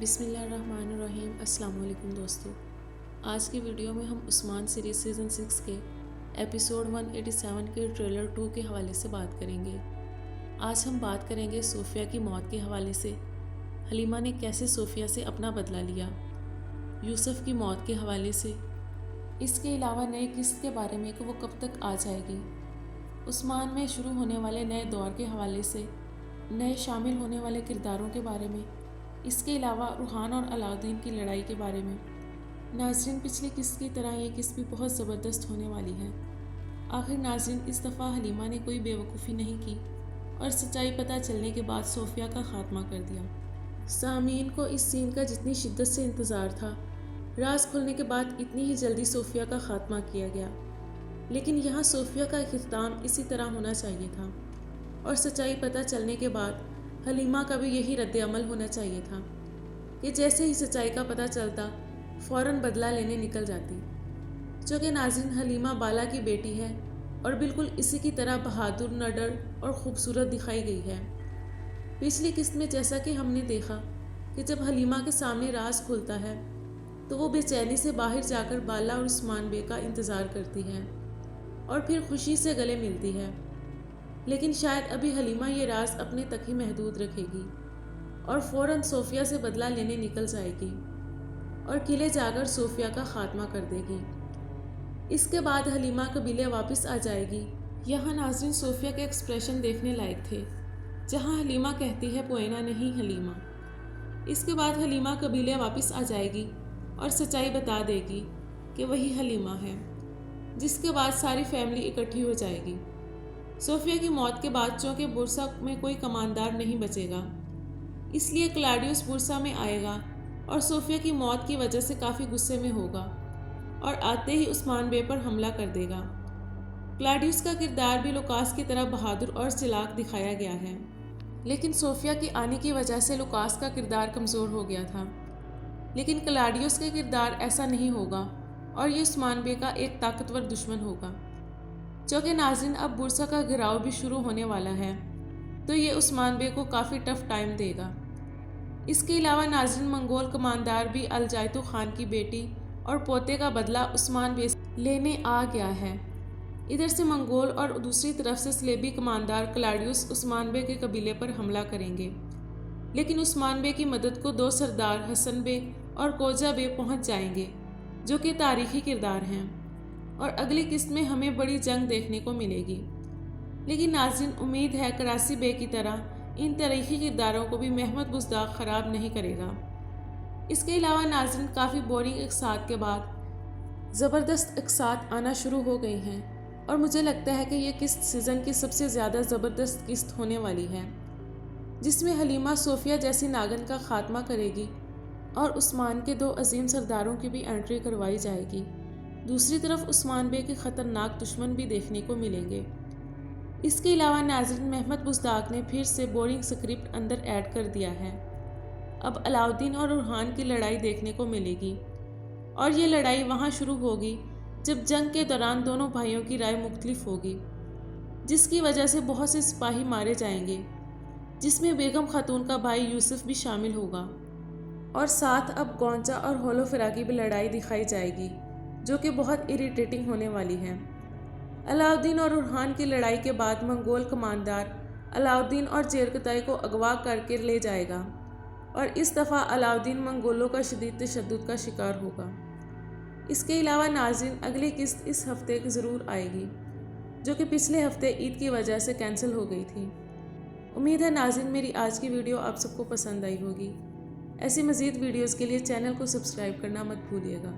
بسم اللہ الرحمن الرحیم۔ السلام علیکم دوستو، آج کی ویڈیو میں ہم عثمان سیریز سیزن 6 کے ایپیسوڈ 187 کے ٹریلر 2 کے حوالے سے بات کریں گے۔ آج ہم بات کریں گے صوفیہ کی موت کے حوالے سے، حلیمہ نے کیسے صوفیہ سے اپنا بدلہ لیا، یوسف کی موت کے حوالے سے، اس کے علاوہ نئے قسط کے بارے میں کہ وہ کب تک آ جائے گی، عثمان میں شروع ہونے والے نئے دور کے حوالے سے، نئے شامل ہونے والے کرداروں کے بارے میں، اس کے علاوہ روحان اور علاؤدین کی لڑائی کے بارے میں۔ ناظرین، پچھلی قسط کی طرح یہ قسط بھی بہت زبردست ہونے والی ہے۔ آخر ناظرین، اس دفعہ حلیمہ نے کوئی بے وقوفی نہیں کی اور سچائی پتہ چلنے کے بعد صوفیہ کا خاتمہ کر دیا۔ سامعین کو اس سین کا جتنی شدت سے انتظار تھا، راز کھلنے کے بعد اتنی ہی جلدی صوفیہ کا خاتمہ کیا گیا، لیکن یہاں صوفیہ کا اختتام اسی طرح ہونا چاہیے تھا، اور سچائی پتہ چلنے کے بعد حلیمہ کا بھی یہی رد عمل ہونا چاہیے تھا کہ جیسے ہی سچائی کا پتہ چلتا فوراً بدلہ لینے نکل جاتی۔ چونکہ ناظرین، حلیمہ بالا کی بیٹی ہے اور بالکل اسی کی طرح بہادر، نڈر اور خوبصورت دکھائی گئی ہے۔ پچھلی قسط میں جیسا کہ ہم نے دیکھا کہ جب حلیمہ کے سامنے راز کھلتا ہے تو وہ بے چینی سے باہر جا کر بالا اور عثمان بے کا انتظار کرتی ہے اور پھر خوشی سے گلے ملتی ہے، لیکن شاید ابھی حلیمہ یہ راز اپنے تک ہی محدود رکھے گی اور فوراً صوفیہ سے بدلہ لینے نکل جائے گی اور قلعے جا کر صوفیہ کا خاتمہ کر دے گی۔ اس کے بعد حلیمہ قبیلے واپس آ جائے گی۔ یہاں ناظرین صوفیہ کے ایکسپریشن دیکھنے لائق تھے، جہاں حلیمہ کہتی ہے پوئینا نہیں حلیمہ۔ اس کے بعد حلیمہ قبیلے واپس آ جائے گی اور سچائی بتا دے گی کہ وہی حلیمہ ہے، جس کے بعد ساری فیملی اکٹھی ہو جائے گی۔ صوفیہ کی موت کے بعد چونکہ بورسا میں کوئی کماندار نہیں بچے گا، اس لیے کلاڈیوس بورسا میں آئے گا اور صوفیہ کی موت کی وجہ سے کافی غصے میں ہوگا اور آتے ہی عثمان بے پر حملہ کر دے گا۔ کلاڈیوس کا کردار بھی لوکاس کی طرح بہادر اور چلاک دکھایا گیا ہے، لیکن صوفیہ کے آنے کی وجہ سے لوکاس کا کردار کمزور ہو گیا تھا، لیکن کلاڈیوس کا کردار ایسا نہیں ہوگا اور یہ عثمان بے کا ایک طاقتور دشمن ہوگا۔ چونکہ ناظرین، اب بورسا کا گھراؤ بھی شروع ہونے والا ہے، تو یہ عثمان بے کو کافی ٹف ٹائم دے گا۔ اس کے علاوہ ناظرین، منگول کماندار بھی الجائتو خان کی بیٹی اور پوتے کا بدلہ عثمان بے سے لینے آ گیا ہے۔ ادھر سے منگول اور دوسری طرف سے صلیبی کماندار کلاڈیوس عثمان بے کے قبیلے پر حملہ کریں گے، لیکن عثمان بے کی مدد کو دو سردار حسن بے اور کوجا بے پہنچ جائیں گے، جو کہ تاریخی کردار ہیں، اور اگلی قسط میں ہمیں بڑی جنگ دیکھنے کو ملے گی۔ لیکن ناظرین، امید ہے کراسی بے کی طرح ان تاریخی کرداروں کو بھی محمد بزداق خراب نہیں کرے گا۔ اس کے علاوہ ناظرین، کافی بورنگ اقساط کے بعد زبردست اقساط آنا شروع ہو گئی ہیں، اور مجھے لگتا ہے کہ یہ قسط سیزن کی سب سے زیادہ زبردست قسط ہونے والی ہے، جس میں حلیمہ صوفیہ جیسی ناگن کا خاتمہ کرے گی اور عثمان کے دو عظیم سرداروں کی بھی انٹری کروائی جائے گی۔ دوسری طرف عثمان بے کے خطرناک دشمن بھی دیکھنے کو ملیں گے۔ اس کے علاوہ ناظرین، محمد بزداق نے پھر سے بورنگ سکرپٹ اندر ایڈ کر دیا ہے۔ اب علاؤدین اور روحان کی لڑائی دیکھنے کو ملے گی، اور یہ لڑائی وہاں شروع ہوگی جب جنگ کے دوران دونوں بھائیوں کی رائے مختلف ہوگی، جس کی وجہ سے بہت سے سپاہی مارے جائیں گے، جس میں بیگم خاتون کا بھائی یوسف بھی شامل ہوگا، اور ساتھ اب گونچا اور ہولو فرا کی بھی لڑائی دکھائی جائے گی، جو کہ بہت اریٹیٹنگ ہونے والی ہے۔ علاؤدین اور روحان کی لڑائی کے بعد منگول کماندار علاؤدین اور چیرکتائی کو اغوا کر کے لے جائے گا، اور اس دفعہ علاؤدین منگولوں کا شدید تشدد کا شکار ہوگا۔ اس کے علاوہ ناظرین، اگلی قسط اس ہفتے ضرور آئے گی، جو کہ پچھلے ہفتے عید کی وجہ سے کینسل ہو گئی تھی۔ امید ہے ناظرین، میری آج کی ویڈیو آپ سب کو پسند آئی ہوگی۔ ایسی مزید ویڈیوز کے لیے چینل کو سبسکرائب کرنا مت بھولیے گا۔